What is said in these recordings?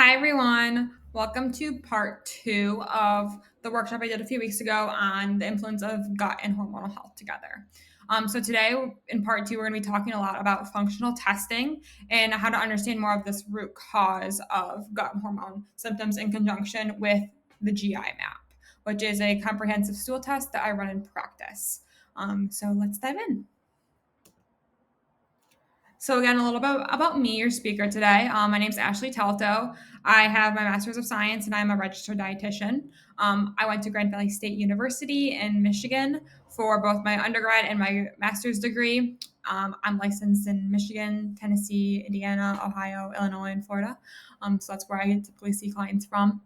Hi, everyone. Welcome to part two of the workshop I did a few weeks ago on the influence of gut and hormonal health together. So, today in part two, we're going to be talking a lot about functional testing and how to understand more of this root cause of gut hormone symptoms in conjunction with the GI map, which is a comprehensive stool test that I run in practice. So, let's dive in. So again, a little bit about me, your speaker today. My name is Ashley Teltow. I have my Master's of Science and I'm a registered dietitian. I went to Grand Valley State University in Michigan for both my undergrad and my master's degree. I'm licensed in Michigan, Tennessee, Indiana, Ohio, Illinois, and Florida. So that's where I typically see clients from.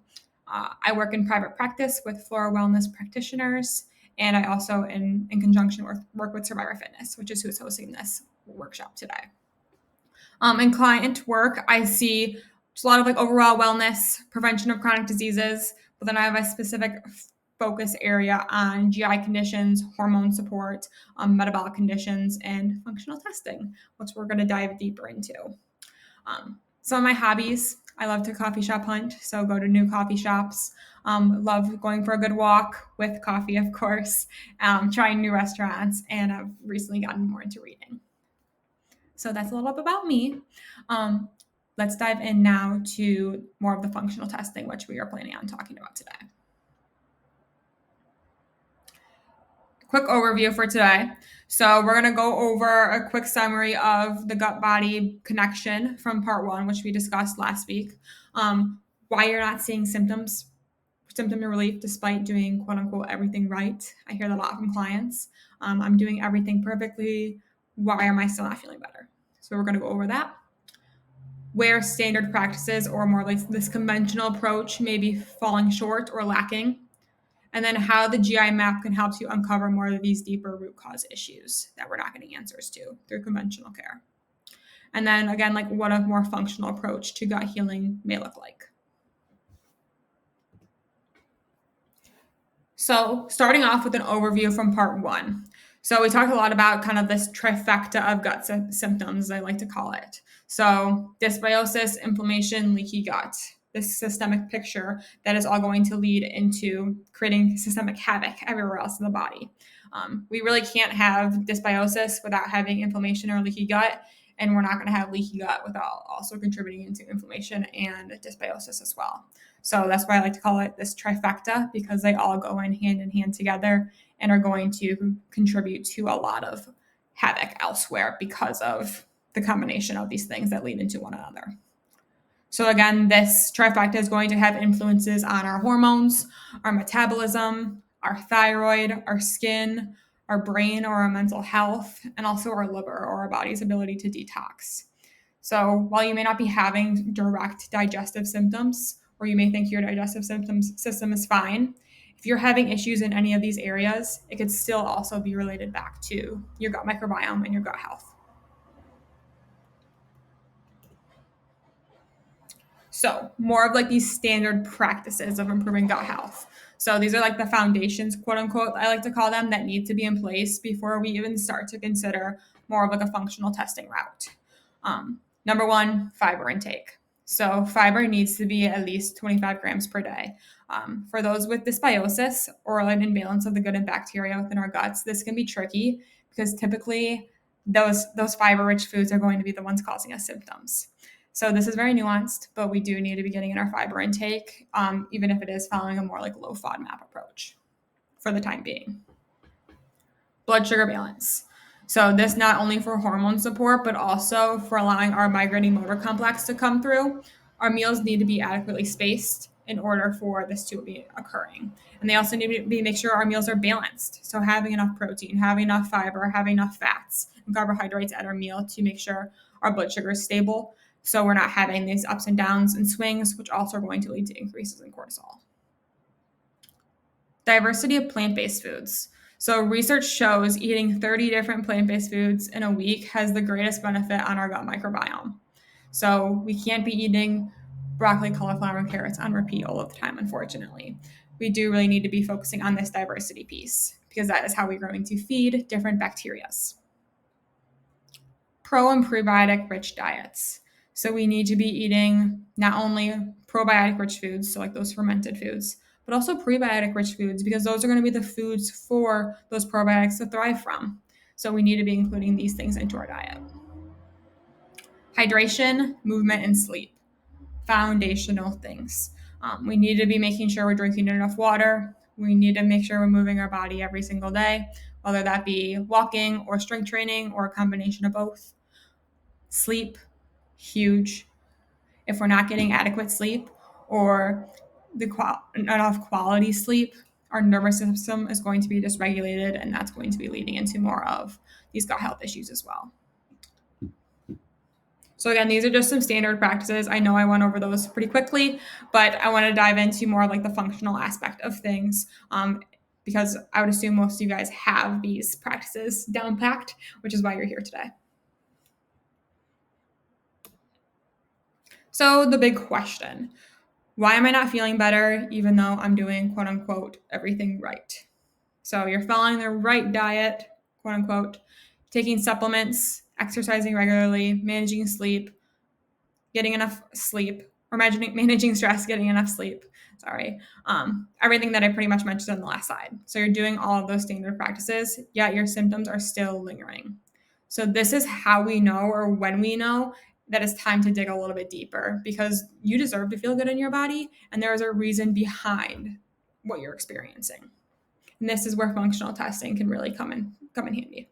I work in private practice with floral wellness practitioners, and I also, in conjunction, work with Survivor Fitness, which is who's hosting this workshop today. In client work, I see just a lot of like overall wellness, prevention of chronic diseases, but then I have a specific focus area on GI conditions, hormone support, metabolic conditions, and functional testing, which we're going to dive deeper into. Some of my hobbies, I love to coffee shop hunt, so go to new coffee shops. Love going for a good walk with coffee, of course, trying new restaurants, and I've recently gotten more into reading. So that's a little bit about me. Um, let's dive in now to more of the functional testing, which we are planning on talking about today. Quick overview for today. So we're going to go over a quick summary of the gut-body connection from part one, which we discussed last week. Why you're not seeing symptom relief despite doing quote unquote everything right. I hear that a lot from clients. I'm doing everything perfectly. Why am I still not feeling better? So we're going to go over that. Where standard practices or more like this conventional approach may be falling short or lacking, and then how the GI map can help you uncover more of these deeper root cause issues that we're not getting answers to through conventional care. And then again, like what a more functional approach to gut healing may look like. So starting off with an overview from part one. So we talked a lot about kind of this trifecta of gut symptoms, I like to call it. So dysbiosis, inflammation, leaky gut, this systemic picture that is all going to lead into creating systemic havoc everywhere else in the body. We really can't have dysbiosis without having inflammation or leaky gut, and we're not going to have leaky gut without also contributing into inflammation and dysbiosis as well. So that's why I like to call it this trifecta, because they all go in hand together and are going to contribute to a lot of havoc elsewhere because of the combination of these things that lead into one another. So again, this trifecta is going to have influences on our hormones, our metabolism, our thyroid, our skin, our brain or our mental health, and also our liver or our body's ability to detox. So while you may not be having direct digestive symptoms, or you may think your digestive system is fine, if you're having issues in any of these areas, it could still also be related back to your gut microbiome and your gut health. So more of like these standard practices of improving gut health. So these are like the foundations, quote unquote, I like to call them, that need to be in place before we even start to consider more of like a functional testing route. Number one, fiber intake. So fiber needs to be at least 25 grams per day. For those with dysbiosis or an imbalance of the gut and bacteria within our guts, this can be tricky because typically those fiber-rich foods are going to be the ones causing us symptoms. So this is very nuanced, but we do need to be getting in our fiber intake, even if it is following a more like low FODMAP approach for the time being. Blood sugar balance. So this not only for hormone support, but also for allowing our migrating motor complex to come through. Our meals need to be adequately spaced in order for this to be occurring. And they also need to make sure our meals are balanced. So having enough protein, having enough fiber, having enough fats and carbohydrates at our meal to make sure our blood sugar is stable. So we're not having these ups and downs and swings, which also are going to lead to increases in cortisol. Diversity of plant-based foods. So research shows eating 30 different plant-based foods in a week has the greatest benefit on our gut microbiome. So we can't be eating broccoli, cauliflower, and carrots on repeat all of the time, unfortunately. We do really need to be focusing on this diversity piece because that is how we're going to feed different bacterias. Pro and prebiotic rich diets. So we need to be eating not only probiotic rich foods, so like those fermented foods, but also prebiotic rich foods because those are going to be the foods for those probiotics to thrive from. So we need to be including these things into our diet. Hydration, movement, and sleep. Foundational things. We need to be making sure we're drinking enough water. We need to make sure we're moving our body every single day, whether that be walking or strength training or a combination of both. Sleep, huge. If we're not getting adequate sleep or enough quality sleep, our nervous system is going to be dysregulated, and that's going to be leading into more of these gut health issues as well. So again, these are just some standard practices. I know I went over those pretty quickly, but I want to dive into more like the functional aspect of things, because I would assume most of you guys have these practices down packed, which is why you're here today. So the big question, why am I not feeling better even though I'm doing quote unquote everything right? So you're following the right diet, quote unquote, taking supplements, exercising regularly, managing sleep, getting enough sleep, or managing stress, getting enough sleep. Sorry. Everything that I pretty much mentioned on the last slide. So you're doing all of those standard practices, yet your symptoms are still lingering. So this is how we know, or when we know, that it's time to dig a little bit deeper, because you deserve to feel good in your body, and there is a reason behind what you're experiencing. And this is where functional testing can really come in handy.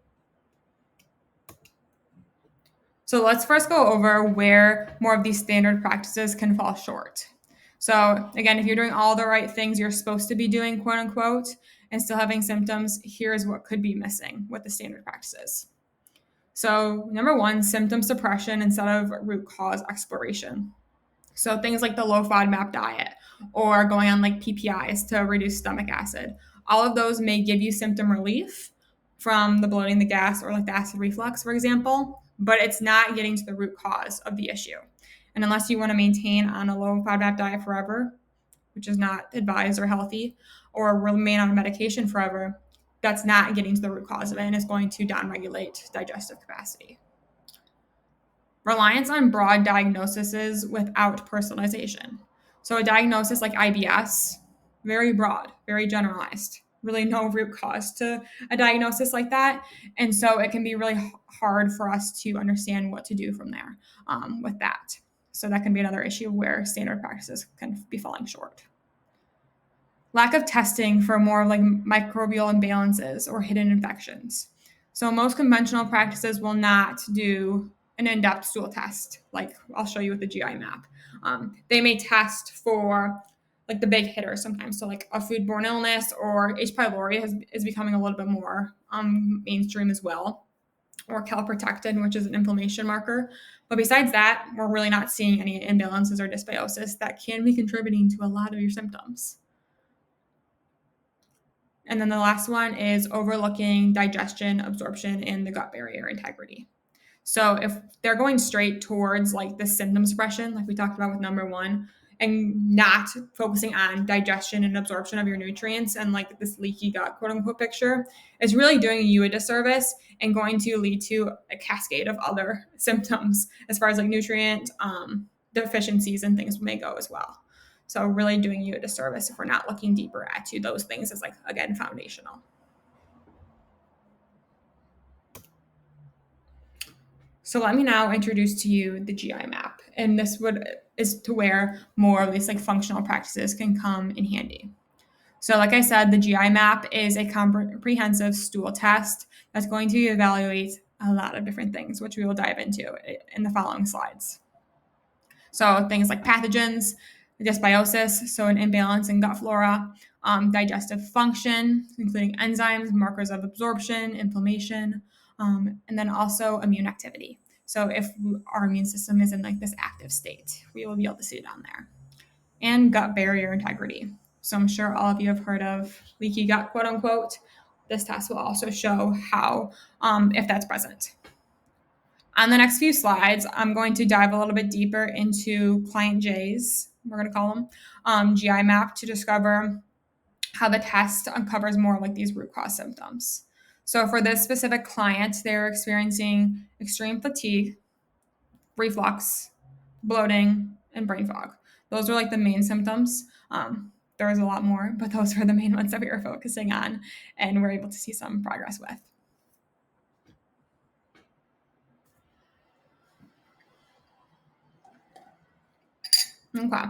So let's first go over where more of these standard practices can fall short. So again, if you're doing all the right things you're supposed to be doing, quote unquote, and still having symptoms, here's what could be missing with the standard practices. So number one, symptom suppression instead of root cause exploration. So things like the low FODMAP diet or going on like PPIs to reduce stomach acid. All of those may give you symptom relief from the bloating, the gas, or like the acid reflux, for example, but it's not getting to the root cause of the issue. And unless you want to maintain on a low FODMAP diet forever, which is not advised or healthy, or remain on medication forever, that's not getting to the root cause of it and is going to downregulate digestive capacity. Reliance on broad diagnoses without personalization. So a diagnosis like IBS, very broad, very generalized, really no root cause to a diagnosis like that. And so it can be really hard for us to understand what to do from there with that. So that can be another issue where standard practices can be falling short. Lack of testing for more like microbial imbalances or hidden infections. So most conventional practices will not do an in-depth stool test, like I'll show you with the GI map. They may test for like the big hitters sometimes, so like a foodborne illness, or H. pylori is becoming a little bit more mainstream as well, or calprotectin, which is an inflammation marker. But besides that, we're really not seeing any imbalances or dysbiosis that can be contributing to a lot of your symptoms. And then the last one is overlooking digestion, absorption, and the gut barrier integrity. So if they're going straight towards like the symptom suppression, like we talked about with number one, and not focusing on digestion and absorption of your nutrients and like this leaky gut, quote unquote, picture, is really doing you a disservice and going to lead to a cascade of other symptoms as far as like nutrient deficiencies and things may go as well. So really doing you a disservice if we're not looking deeper into those things as like, again, foundational. So let me now introduce to you the GI map. And this is to where more of these like functional practices can come in handy. So like I said, the GI map is a comprehensive stool test that's going to evaluate a lot of different things, which we will dive into in the following slides. So things like pathogens, dysbiosis, so an imbalance in gut flora, digestive function, including enzymes, markers of absorption, inflammation, and then also immune activity. So if our immune system is in like this active state, we will be able to see it on there. And gut barrier integrity. So I'm sure all of you have heard of leaky gut, quote unquote. This test will also show how, if that's present. On the next few slides, I'm going to dive a little bit deeper into Client J's, we're going to call them, GI map to discover how the test uncovers more like these root cause symptoms. So for this specific client, they're experiencing extreme fatigue, reflux, bloating, and brain fog. Those are like the main symptoms. There was a lot more, but those were the main ones that we were focusing on and we're able to see some progress with. Okay.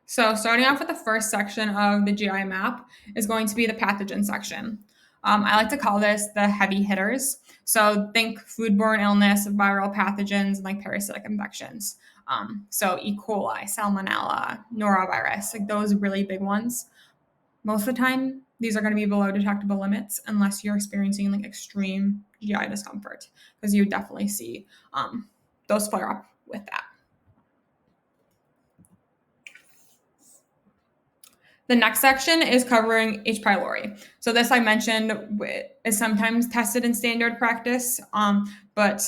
So starting off with the first section of the GI map is going to be the pathogen section. I like to call this the heavy hitters. So think foodborne illness, viral pathogens, and like parasitic infections. So E. coli, salmonella, norovirus, like those really big ones. Most of the time, these are going to be below detectable limits unless you're experiencing like extreme GI discomfort, because you definitely see those flare up with that. The next section is covering H. pylori. So this I mentioned is sometimes tested in standard practice, but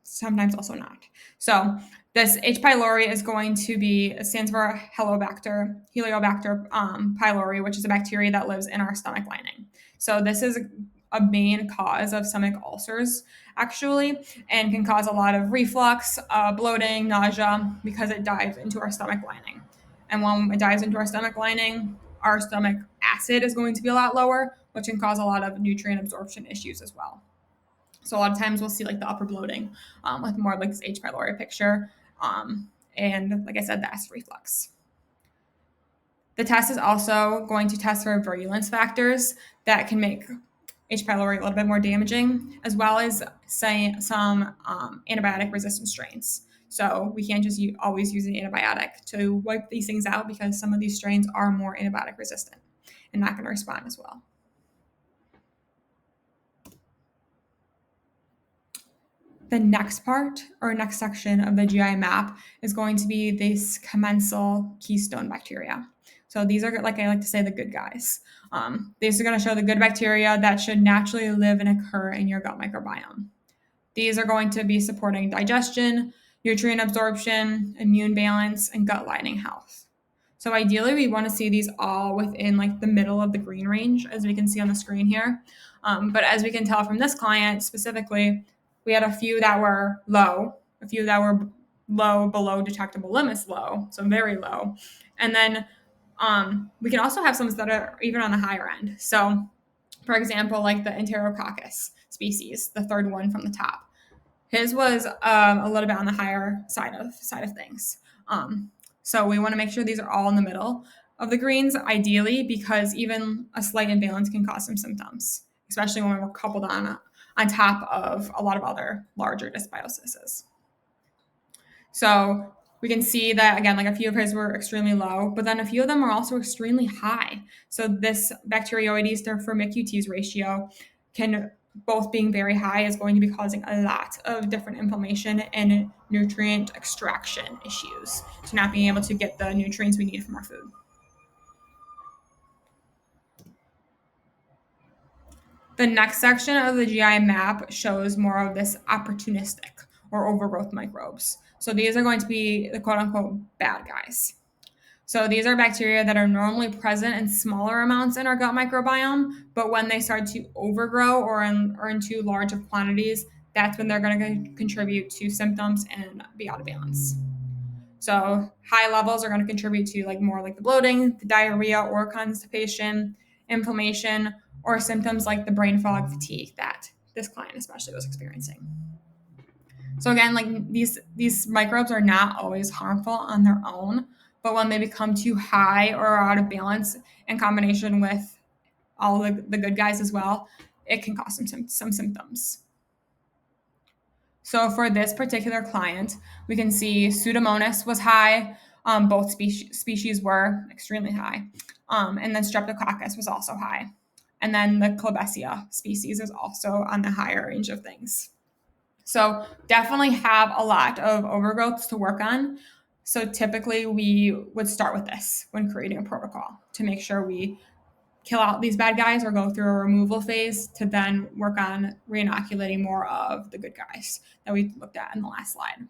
sometimes also not. So this H. pylori is going to be, it stands for Helicobacter pylori, which is a bacteria that lives in our stomach lining. So this is a main cause of stomach ulcers, actually, and can cause a lot of reflux, bloating, nausea, because it dives into our stomach lining. And when it dives into our stomach acid is going to be a lot lower, which can cause a lot of nutrient absorption issues as well. So a lot of times we'll see like the upper bloating with more like this H. pylori picture. And like I said, the acid reflux. The test is also going to test for virulence factors that can make H. pylori a little bit more damaging, as well as some antibiotic resistant strains. So we can't just always use an antibiotic to wipe these things out, because some of these strains are more antibiotic resistant and not going to respond as well. The next part or next section of the GI map is going to be this commensal keystone bacteria. So these are, like I like to say, the good guys. These are going to show the good bacteria that should naturally live and occur in your gut microbiome. These are going to be supporting digestion, nutrient absorption, immune balance, and gut lining health. So ideally, we want to see these all within like the middle of the green range, as we can see on the screen here. But as we can tell from this client specifically, we had a few that were low, a few that were low, below detectable limits low, so very low. And then we can also have some that are even on the higher end. So for example, like the Enterococcus species, the third one from the top. His was a little bit on the higher side of things. So we want to make sure these are all in the middle of the greens, ideally, because even a slight imbalance can cause some symptoms, especially when we're coupled on top of a lot of other larger dysbioses. So we can see that, again, like a few of his were extremely low, but then a few of them are also extremely high. So this Bacteroides to Firmicutes ratio can, both being very high, is going to be causing a lot of different inflammation and nutrient extraction issues, to not being able to get the nutrients we need from our food. The next section of the GI map shows more of this opportunistic or overgrowth microbes. So these are going to be the quote unquote bad guys. So these are bacteria that are normally present in smaller amounts in our gut microbiome, but when they start to overgrow or in too large of quantities, that's when they're going to contribute to symptoms and be out of balance. So high levels are going to contribute to like more like the bloating, the diarrhea or constipation, inflammation, or symptoms like the brain fog, fatigue that this client especially was experiencing. So again, like these microbes are not always harmful on their own, but when they become too high or out of balance in combination with all the good guys as well, it can cause some symptoms. So for this particular client, we can see Pseudomonas was high. Both species were extremely high. And then Streptococcus was also high. And then the Klebsiella species is also on the higher range of things. So definitely have a lot of overgrowths to work on. So typically we would start with this when creating a protocol, to make sure we kill out these bad guys or go through a removal phase, to then work on reinoculating more of the good guys that we looked at in the last slide.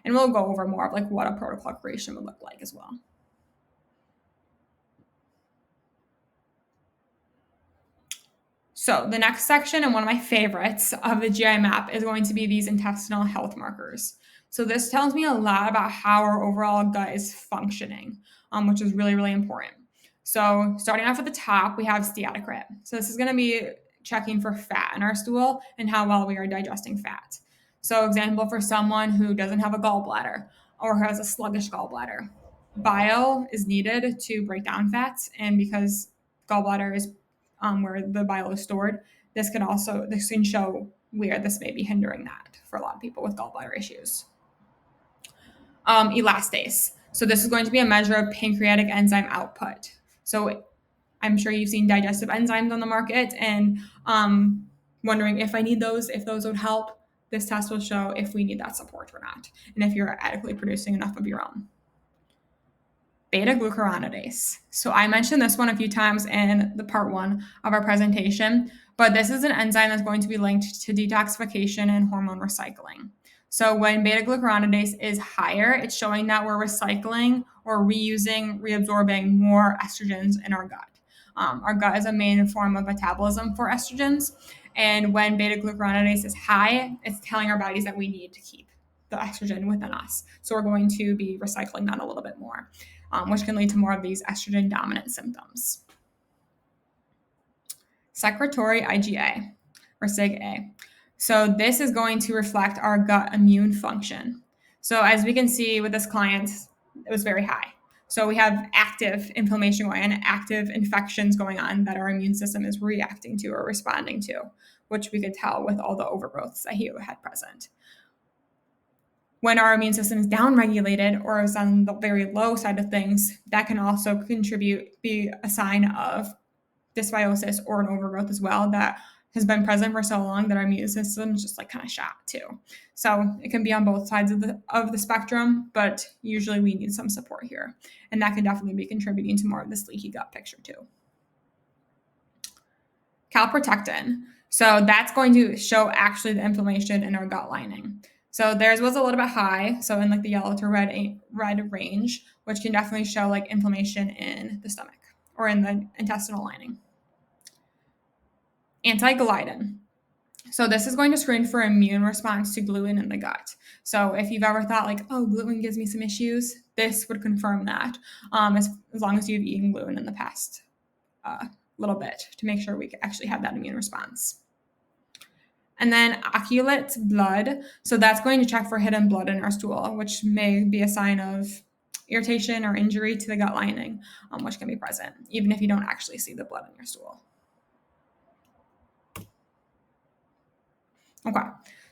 And we'll go over more of like what a protocol creation would look like as well. So the next section, and one of my favorites of the GI map, is going to be these intestinal health markers. So this tells me a lot about how our overall gut is functioning, which is really, really important. So starting off at the top, we have steatocrit. So this is going to be checking for fat in our stool and how well we are digesting fat. So example for someone who doesn't have a gallbladder or has a sluggish gallbladder. Bile is needed to break down fats, and because gallbladder is where the bile is stored, this can show where this may be hindering that for a lot of people with gallbladder issues. Elastase. So this is going to be a measure of pancreatic enzyme output. So I'm sure you've seen digestive enzymes on the market, and wondering if those would help. This test will show if we need that support or not, and if you're adequately producing enough of your own. Beta-glucuronidase. So I mentioned this one a few times in the part 1 of our presentation, but this is an enzyme that's going to be linked to detoxification and hormone recycling. So when beta-glucuronidase is higher, it's showing that we're recycling or reusing, reabsorbing more estrogens in our gut. Our gut is a main form of metabolism for estrogens, and when beta-glucuronidase is high, it's telling our bodies that we need to keep the estrogen within us. So we're going to be recycling that a little bit more, which can lead to more of these estrogen dominant symptoms. Secretory IgA, or SIG-A. So this is going to reflect our gut immune function. So as we can see with this client, it was very high. So we have active inflammation going on, active infections going on that our immune system is reacting to or responding to, which we could tell with all the overgrowths that he had present. When our immune system is downregulated or is on the very low side of things, that can also be a sign of dysbiosis or an overgrowth as well that has been present for so long that our immune system is just like kind of shot too. So it can be on both sides of the spectrum, but usually we need some support here. And that can definitely be contributing to more of this leaky gut picture too. Calprotectin. So that's going to show actually the inflammation in our gut lining. So theirs was a little bit high, so in like the yellow to red range, which can definitely show like inflammation in the stomach or in the intestinal lining. Anti-gliadin. So this is going to screen for immune response to gluten in the gut. So if you've ever thought like, oh, gluten gives me some issues, this would confirm that, as long as you've eaten gluten in the past little bit to make sure we actually have that immune response. And then oculate blood. So that's going to check for hidden blood in our stool, which may be a sign of irritation or injury to the gut lining, which can be present, even if you don't actually see the blood in your stool. Okay,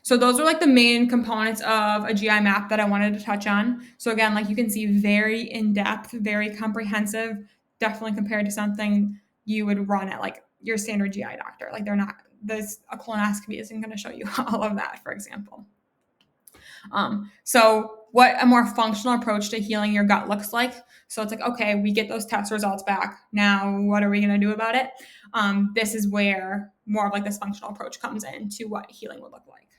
so those are like the main components of a GI map that I wanted to touch on. So again, like you can see, very in-depth, very comprehensive, definitely compared to something you would run at like your standard GI doctor. Like a colonoscopy isn't going to show you all of that, for example. So what a more functional approach to healing your gut looks like. So it's like, okay, we get those test results back. Now, what are we going to do about it? This is where more of like this functional approach comes in to what healing would look like.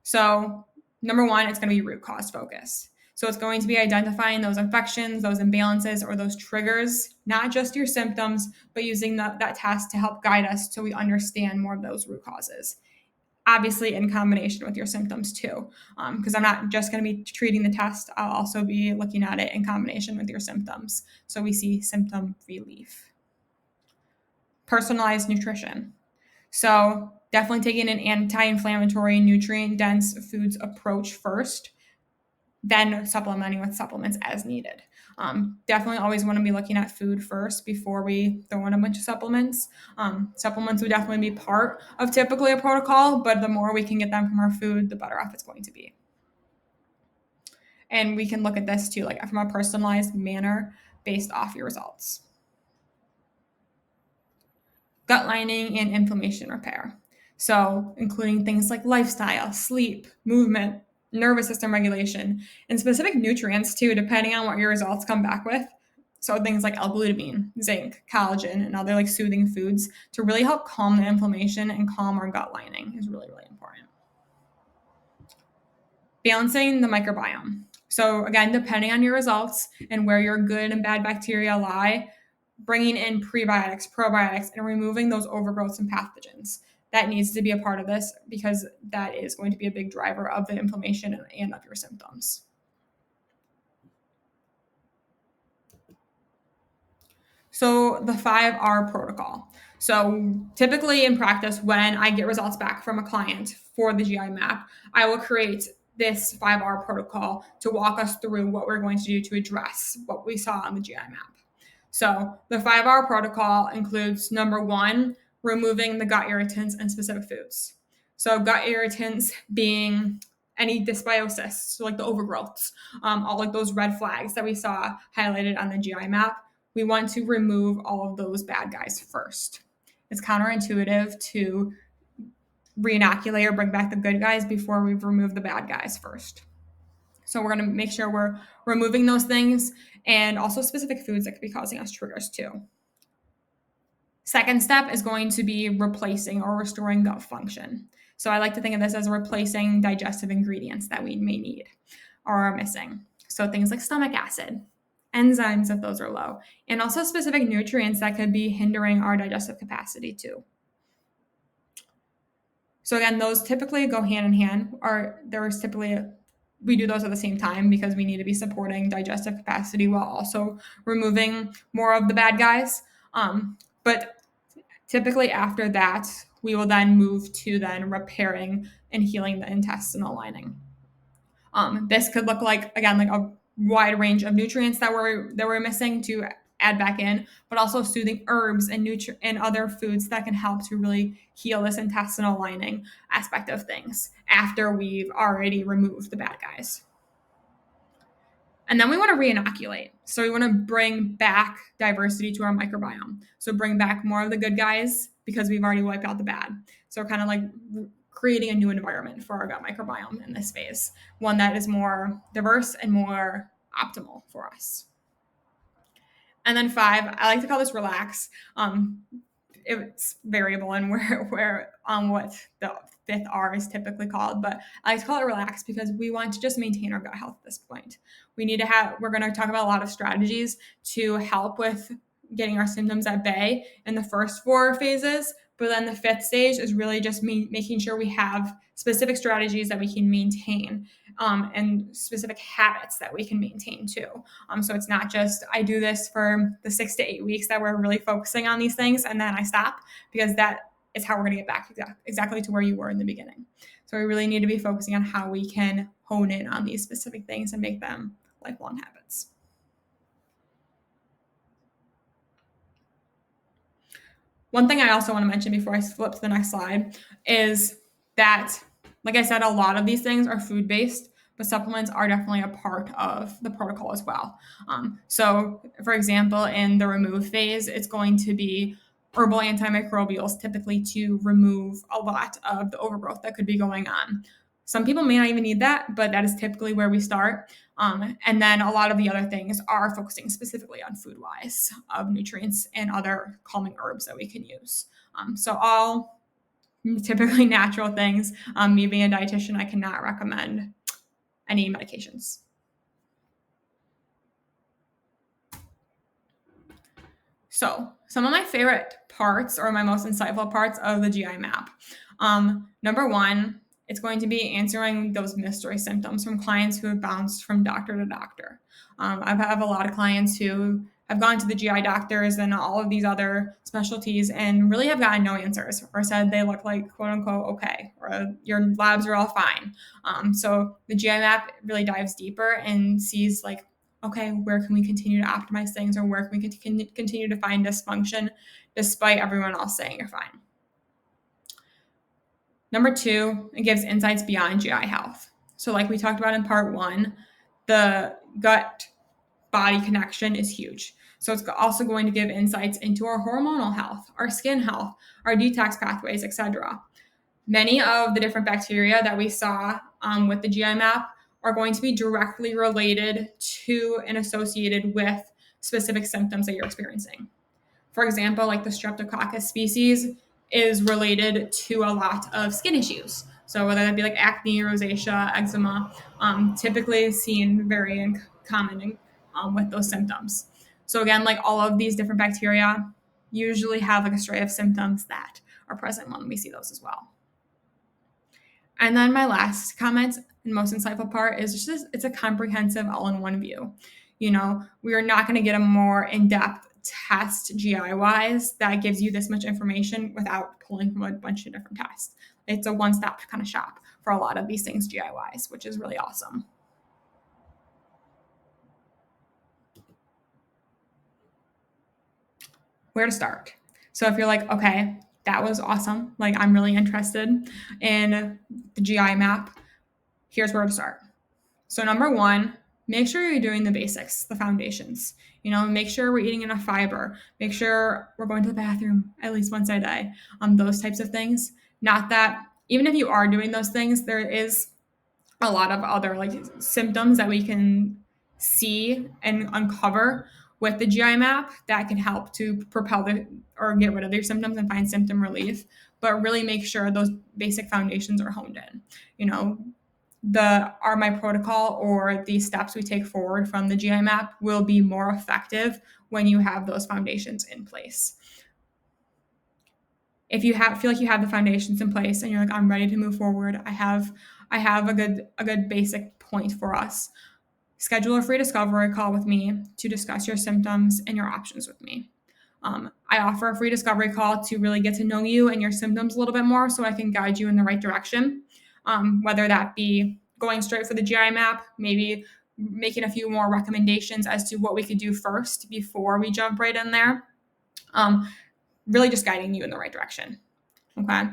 So number 1, it's going to be root cause focus. So it's going to be identifying those infections, those imbalances, or those triggers, not just your symptoms, but using that test to help guide us so we understand more of those root causes. Obviously in combination with your symptoms too, because I'm not just going to be treating the test. I'll also be looking at it in combination with your symptoms. So we see symptom relief. Personalized nutrition. So definitely taking an anti-inflammatory, nutrient-dense foods approach first, then supplementing with supplements as needed. Definitely always want to be looking at food first before we throw in a bunch of supplements. Supplements would definitely be part of typically a protocol, but the more we can get them from our food, the better off it's going to be. And we can look at this too, like from a personalized manner based off your results. Gut lining and inflammation repair. So including things like lifestyle, sleep, movement, nervous system regulation, and specific nutrients too, depending on what your results come back with. So things like L-glutamine, zinc, collagen, and other like soothing foods to really help calm the inflammation and calm our gut lining is really, really important. Balancing the microbiome. So again, depending on your results and where your good and bad bacteria lie, bringing in prebiotics, probiotics, and removing those overgrowths and pathogens. that needs to be a part of this because that is going to be a big driver of the inflammation and of your symptoms. So the 5R protocol. So typically in practice, when I get results back from a client for the GI map, I will create this 5R protocol to walk us through what we're going to do to address what we saw on the GI map. So the 5R protocol includes number one, removing the gut irritants and specific foods. So gut irritants being any dysbiosis, so like the overgrowths, all like those red flags that we saw highlighted on the GI map. We want to remove all of those bad guys first. It's counterintuitive to reinoculate or bring back the good guys before we've removed the bad guys first. So we're going to make sure we're removing those things and also specific foods that could be causing us triggers too. Second step is going to be replacing or restoring gut function. So I like to think of this as replacing digestive ingredients that we may need or are missing. So things like stomach acid, enzymes if those are low, and also specific nutrients that could be hindering our digestive capacity too. So again, those typically go hand in hand, or there's typically we do those at the same time because we need to be supporting digestive capacity while also removing more of the bad guys. But typically after that, we will then move to then repairing and healing the intestinal lining. This could look like, again, like a wide range of nutrients that we're missing to add back in, but also soothing herbs and and other foods that can help to really heal this intestinal lining aspect of things after we've already removed the bad guys. And then we want to reinoculate. So we want to bring back diversity to our microbiome. So bring back more of the good guys because we've already wiped out the bad. So kind of like creating a new environment for our gut microbiome in this phase, one that is more diverse and more optimal for us. And then 5, I like to call this relax. It's variable in where what the 5th R is typically called, but I like to call it relax because we want to just maintain our gut health at this point. We're going to talk about a lot of strategies to help with getting our symptoms at bay in the first 4 phases, but then the 5th stage is really just making sure we have specific strategies that we can maintain and specific habits that we can maintain too. So it's not just I do this for the 6 to 8 weeks that we're really focusing on these things and then I stop, because that is how we're going to get back exactly to where you were in the beginning. So we really need to be focusing on how we can hone in on these specific things and make them lifelong habits. One thing I also want to mention before I flip to the next slide is that, like I said, a lot of these things are food-based, but supplements are definitely a part of the protocol as well. So, for example, in the remove phase, it's going to be herbal antimicrobials typically to remove a lot of the overgrowth that could be going on. Some people may not even need that, but that is typically where we start. And then a lot of the other things are focusing specifically on food-wise of nutrients and other calming herbs that we can use. So all typically natural things. Me being a dietitian, I cannot recommend any medications. So some of my favorite parts or my most insightful parts of the GI map. Number one, it's going to be answering those mystery symptoms from clients who have bounced from doctor to doctor. I have a lot of clients who have gone to the GI doctors and all of these other specialties and really have gotten no answers or said they look like quote unquote okay, or your labs are all fine. So the GI map really dives deeper and sees like, okay, where can we continue to optimize things, or where can we continue to find dysfunction despite everyone else saying you're fine. Number 2, it gives insights beyond GI health. So like we talked about in part 1, the gut-body connection is huge. So it's also going to give insights into our hormonal health, our skin health, our detox pathways, etc. Many of the different bacteria that we saw with the GI map are going to be directly related to and associated with specific symptoms that you're experiencing. For example, like the Streptococcus species is related to a lot of skin issues. So whether that be like acne, rosacea, eczema, typically seen very common with those symptoms. So again, like all of these different bacteria usually have like a stray of symptoms that are present when we see those as well. And then my last comment and most insightful part is just it's a comprehensive all-in-one view. We are not going to get a more in-depth test GI wise that gives you this much information without pulling from a bunch of different tests. It's a one-stop kind of shop for a lot of these things GI wise, which is really awesome. Where to start? So if you're like, okay, that was awesome, like I'm really interested in the GI map, here's where to start. So number one, make sure you're doing the basics, the foundations. Make sure we're eating enough fiber. Make sure we're going to the bathroom at least once a day. Those types of things. Not that even if you are doing those things, there is a lot of other symptoms that we can see and uncover with the GI map that can help to propel or get rid of their symptoms and find symptom relief. But really make sure those basic foundations are honed in. The RMI protocol or the steps we take forward from the GI map will be more effective when you have those foundations in place. If you feel like you have the foundations in place and you're like, I'm ready to move forward, I have a good basic point for us. Schedule a free discovery call with me to discuss your symptoms and your options with me. I offer a free discovery call to really get to know you and your symptoms a little bit more so I can guide you in the right direction. Whether that be going straight for the GI map, maybe making a few more recommendations as to what we could do first before we jump right in there. Really just guiding you in the right direction. Okay.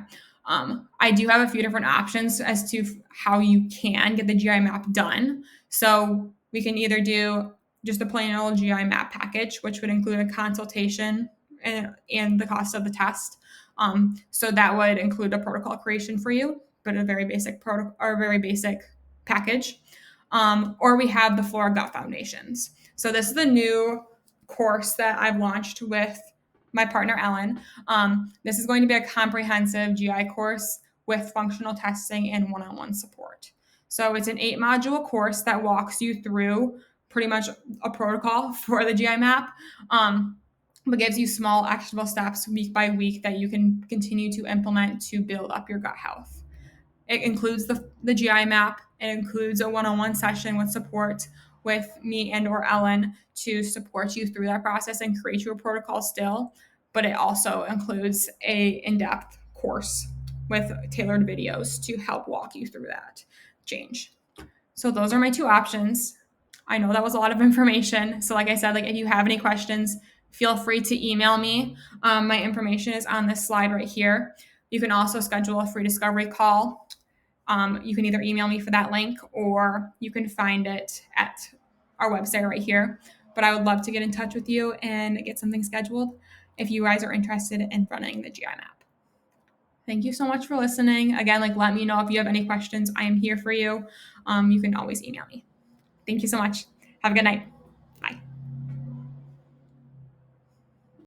I do have a few different options as to how you can get the GI map done. So we can either do just a plain old GI map package, which would include a consultation and the cost of the test. So that would include a protocol creation for you, but a very basic package. Or we have the Flora Gut Foundations. So this is the new course that I've launched with my partner, Ellen. This is going to be a comprehensive GI course with functional testing and one-on-one support. So it's an 8-module course that walks you through pretty much a protocol for the GI map, but gives you small actionable steps week by week that you can continue to implement to build up your gut health. It includes the GI map. It includes a one-on-one session with support with me and or Ellen to support you through that process and create your protocol still. But it also includes a in-depth course with tailored videos to help walk you through that change. So those are my 2 options. I know that was a lot of information. So like I said, if you have any questions, feel free to email me. My information is on this slide right here. You can also schedule a free discovery call. You can either email me for that link or you can find it at our website right here. But I would love to get in touch with you and get something scheduled if you guys are interested in running the GI map. Thank you so much for listening. Again, let me know if you have any questions. I am here for you. You can always email me. Thank you so much. Have a good night.